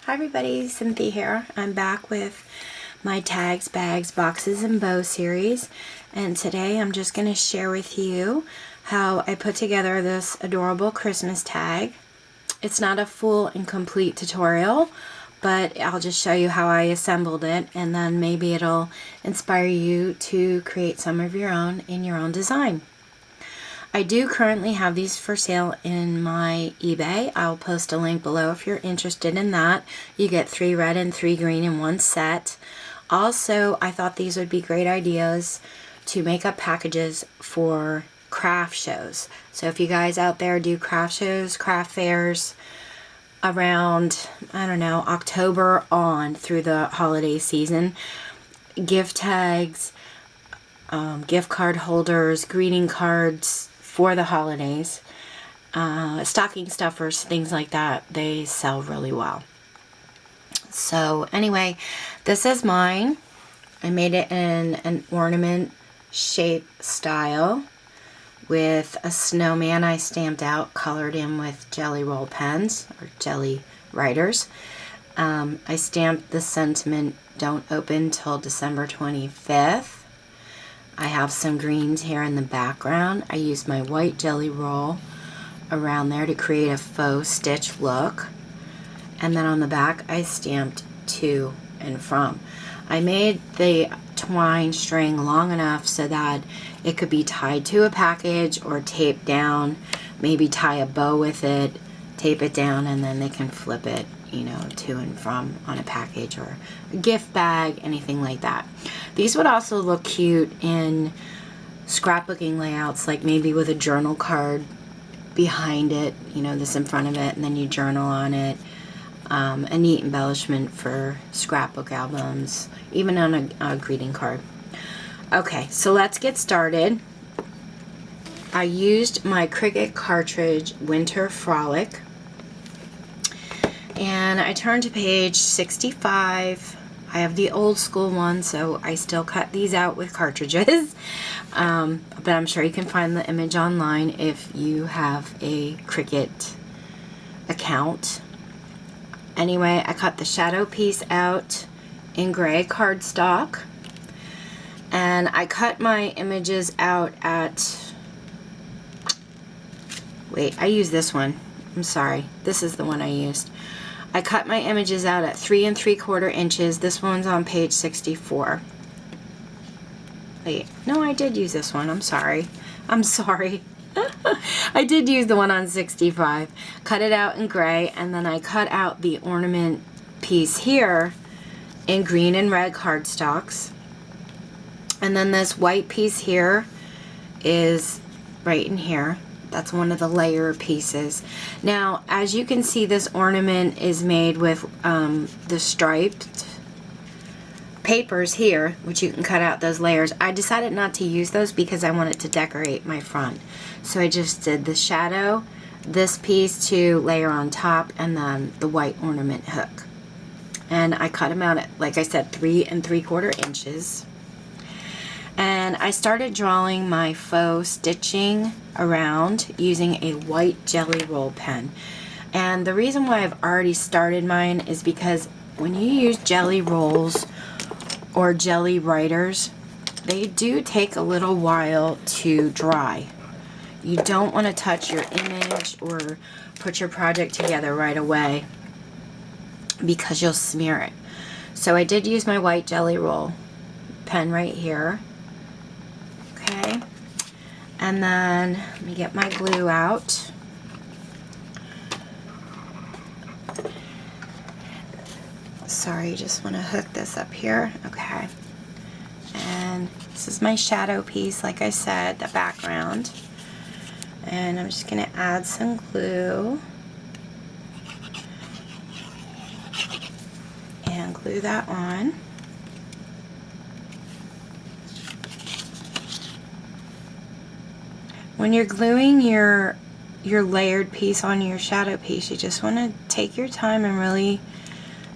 Hi everybody, Cynthia here. I'm back with my tags, bags, boxes, and bow series, and today I'm just going to share with you how I put together this adorable Christmas tag. It's not a full and complete tutorial, but I'll just show you how I assembled it, and then maybe it'll inspire you to create some of your own in your own design. I do currently have these for sale in my eBay. I'll post a link below if you're interested in that. You get 3 red and 3 green in one set. Also, I thought these would be great ideas to make up packages for craft shows. So if you guys out there do craft shows, craft fairs around, I don't know, October on through the holiday season, gift tags, gift card holders, greeting cards for the holidays, stocking stuffers, things like that, they sell really well. So anyway, this is mine. I made it in an ornament shape style with a snowman I stamped out, colored in with jelly roll pens or jelly writers. I stamped the sentiment, "Don't open till December 25th. I have some greens here in the background. I used my white jelly roll around there to create a faux stitch look. And then on the back, I stamped to and from. I made the twine string long enough so that it could be tied to a package or taped down, maybe tie a bow with it, tape it down, and then they can flip it, you know, to and from on a package or a gift bag, anything like that. These would also look cute in scrapbooking layouts, like maybe with a journal card behind it, you know, this in front of it, and then you journal on it. A neat embellishment for scrapbook albums, even on a greeting card. Okay, so let's get started. I used my Cricut cartridge Winter Frolic, and I turned to page 65. I have the old school one, so I still cut these out with cartridges. But I'm sure you can find the image online if you have a Cricut account. Anyway, I cut the shadow piece out in gray cardstock, and I cut my images out at, wait, I used this one. I'm sorry, this is the one I used. I cut my images out at 3 3/4 inches. This one's on page 64. Wait, no, I did use this one. I'm sorry. I did use the one on 65. Cut it out in gray, and then I cut out the ornament piece here in green and red cardstocks. And then this white piece here is right in here. That's one of the layer pieces. Now, as you can see, this ornament is made with the striped papers here, which you can cut out those layers. I decided not to use those because I wanted to decorate my front. So I just did the shadow, this piece to layer on top, and then the white ornament hook. And I cut them out at, like I said, 3 3/4 inches. And I started drawing my faux stitching around using a white jelly roll pen. And the reason why I've already started mine is because when you use jelly rolls or jelly writers, they do take a little while to dry. You don't want to touch your image or put your project together right away because you'll smear it. So I did use my white jelly roll pen right here. Okay, and then let me get my glue out. Sorry, just want to hook this up here. Okay, and this is my shadow piece, like I said, the background. And I'm just going to add some glue and glue that on. When you're gluing your layered piece on your shadow piece, you just want to take your time and really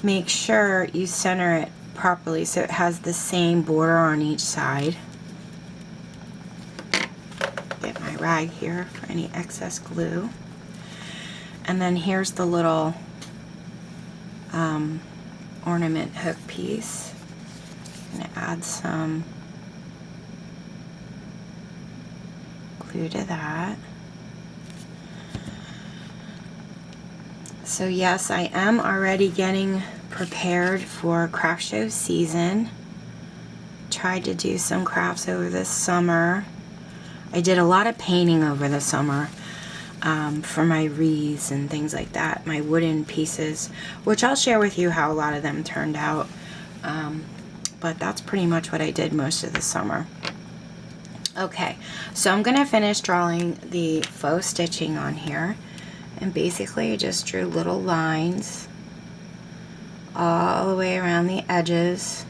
make sure you center it properly so it has the same border on each side. Get my rag here for any excess glue. And then here's the little ornament hook piece. I'm going to add some glue to that. So yes, I am already getting prepared for craft show season. Tried to do some crafts over this summer. I did a lot of painting over the summer for my wreaths and things like that, my wooden pieces, which I'll share with you how a lot of them turned out. But that's pretty much what I did most of the summer. Okay, so I'm gonna finish drawing the faux stitching on here, and basically I just drew little lines all the way around the edges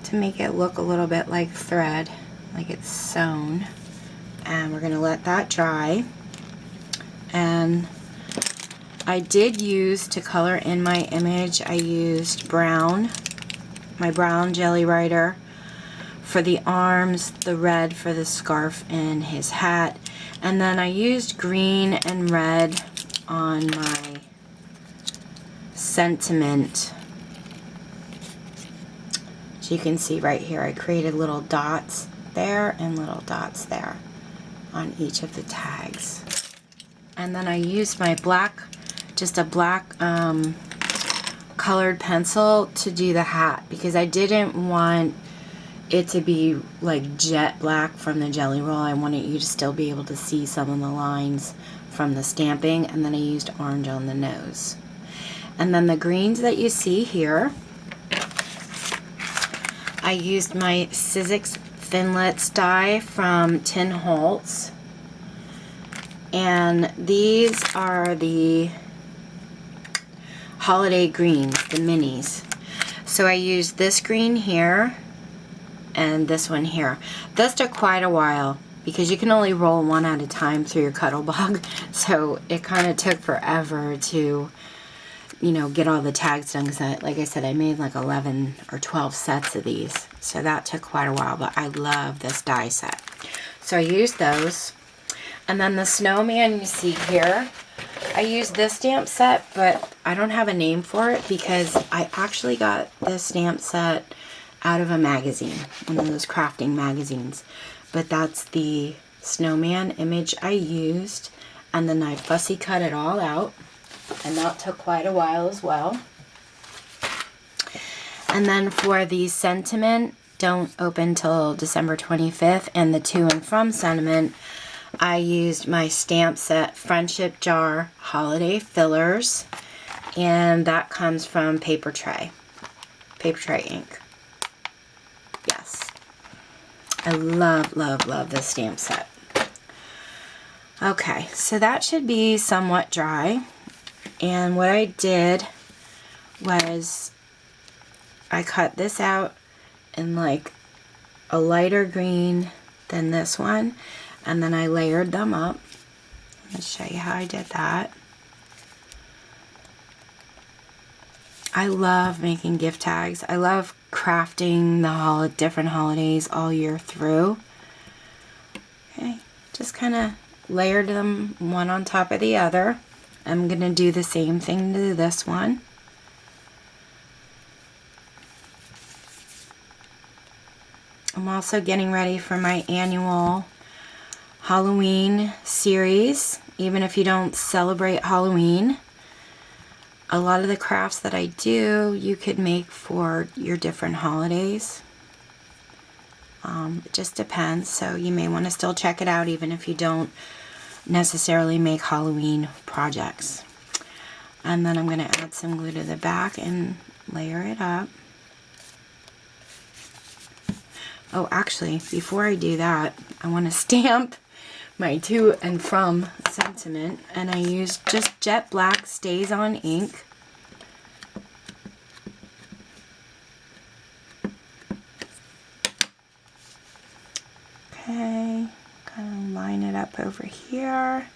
to make it look a little bit like thread, like it's sewn. And we're gonna let that dry. And I did use, to color in my image, I used brown, my brown Jelly Writer for the arms, the red for the scarf and his hat, and then I used green and red on my sentiment. So you can see right here I created little dots there and little dots there on each of the tags. And then I used my black, just a black colored pencil to do the hat, because I didn't want it to be like jet black from the Jelly Roll. I wanted you to still be able to see some of the lines from the stamping. And then I used orange on the nose. And then the greens that you see here, I used my Sizzix Thinlits die from Tin Holtz. And these are the holiday greens, the minis. So I used this green here and this one here. This took quite a while because you can only roll one at a time through your Cuttlebug. So it kind of took forever to, you know, get all the tags done, because like I said, I made like 11 or 12 sets of these. So that took quite a while, but I love this die set. So I used those. And then the snowman you see here, I used this stamp set, but I don't have a name for it because I actually got this stamp set out of a magazine, one of those crafting magazines. But that's the snowman image I used, and then I fussy cut it all out, and that took quite a while as well. And then for the sentiment, don't open till December 25th, and the to and from sentiment, I used my stamp set Friendship Jar Holiday Fillers, and that comes from Paper Tray ink. Yes, I love, love, love this stamp set. Okay, so that should be somewhat dry, and what I did was I cut this out in like a lighter green than this one, and then I layered them up. Let's show you how I did that. I love making gift tags. I love crafting the different holidays all year through. Okay, just kind of layered them one on top of the other. I'm going to do the same thing to this one. I'm also getting ready for my annual Halloween series. Even if you don't celebrate Halloween, a lot of the crafts that I do you could make for your different holidays. It just depends, so you may want to still check it out even if you don't necessarily make Halloween projects. And then I'm going to add some glue to the back and layer it up. Oh, actually, before I do that, I want to stamp my to and from sentiment, and I used just jet black Stays On ink. Okay, kind of line it up over here.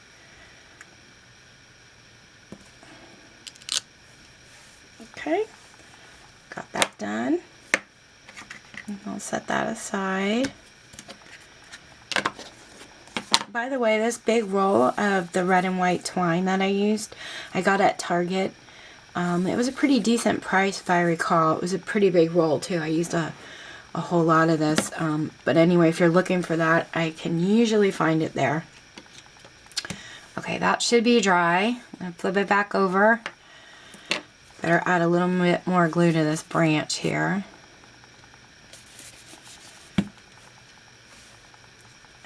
Okay, got that done. And I'll set that aside. By the way, this big roll of the red and white twine that I used, I got at Target. It was a pretty decent price if I recall. It was a pretty big roll too. I used a whole lot of this. But anyway, if you're looking for that, I can usually find it there. Okay, that should be dry. I'm going to flip it back over. Better add a little bit more glue to this branch here.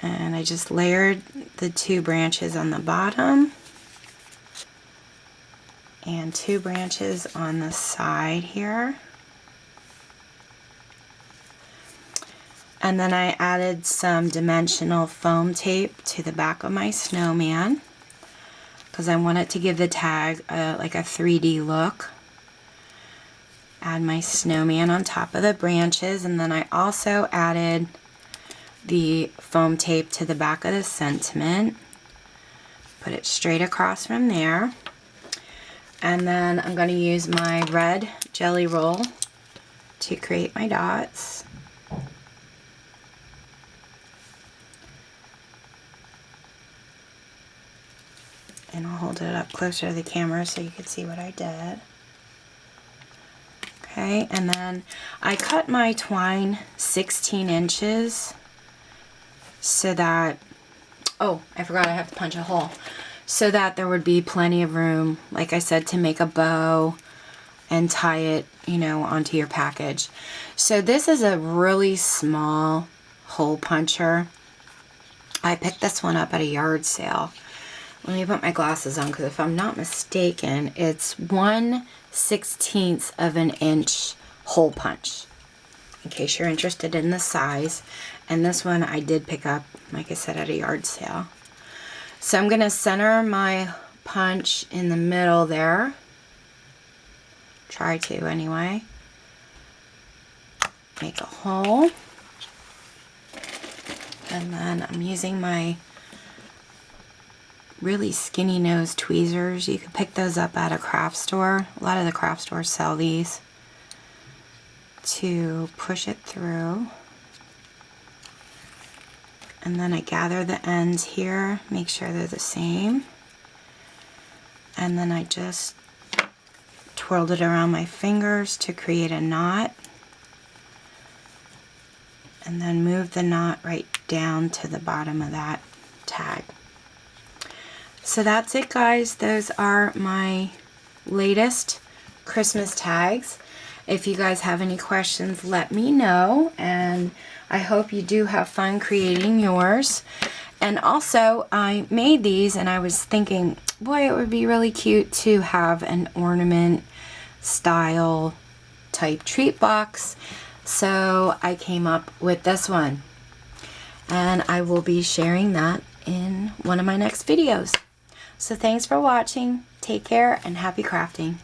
And I just layered the 2 branches on the bottom and 2 branches on the side here. And then I added some dimensional foam tape to the back of my snowman because I want it to give the tag like a 3D look. Add my snowman on top of the branches, and then I also added the foam tape to the back of the sentiment. Put it straight across from there. And then I'm going to use my red jelly roll to create my dots. And I'll hold it up closer to the camera so you can see what I did. Okay, and then I cut my twine 16 inches so that, oh, I forgot I have to punch a hole, so that there would be plenty of room, like I said, to make a bow and tie it, you know, onto your package. So this is a really small hole puncher. I picked this one up at a yard sale. Let me put my glasses on, because if I'm not mistaken, it's 1/16 of an inch hole punch, in case you're interested in the size. And this one I did pick up, like I said, at a yard sale. So I'm going to center my punch in the middle there. Try to anyway. Make a hole. And then I'm using my really skinny nose tweezers. You could pick those up at a craft store. A lot of the craft stores sell these, to push it through. And then I gather the ends here, make sure they're the same. And then I just twirled it around my fingers to create a knot. And then move the knot right down to the bottom of that tag. So that's it, guys. Those are my latest Christmas tags. If you guys have any questions, let me know, and I hope you do have fun creating yours. And also, I made these and I was thinking, boy, it would be really cute to have an ornament style type treat box. So I came up with this one, and I will be sharing that in one of my next videos. So thanks for watching. Take care and happy crafting.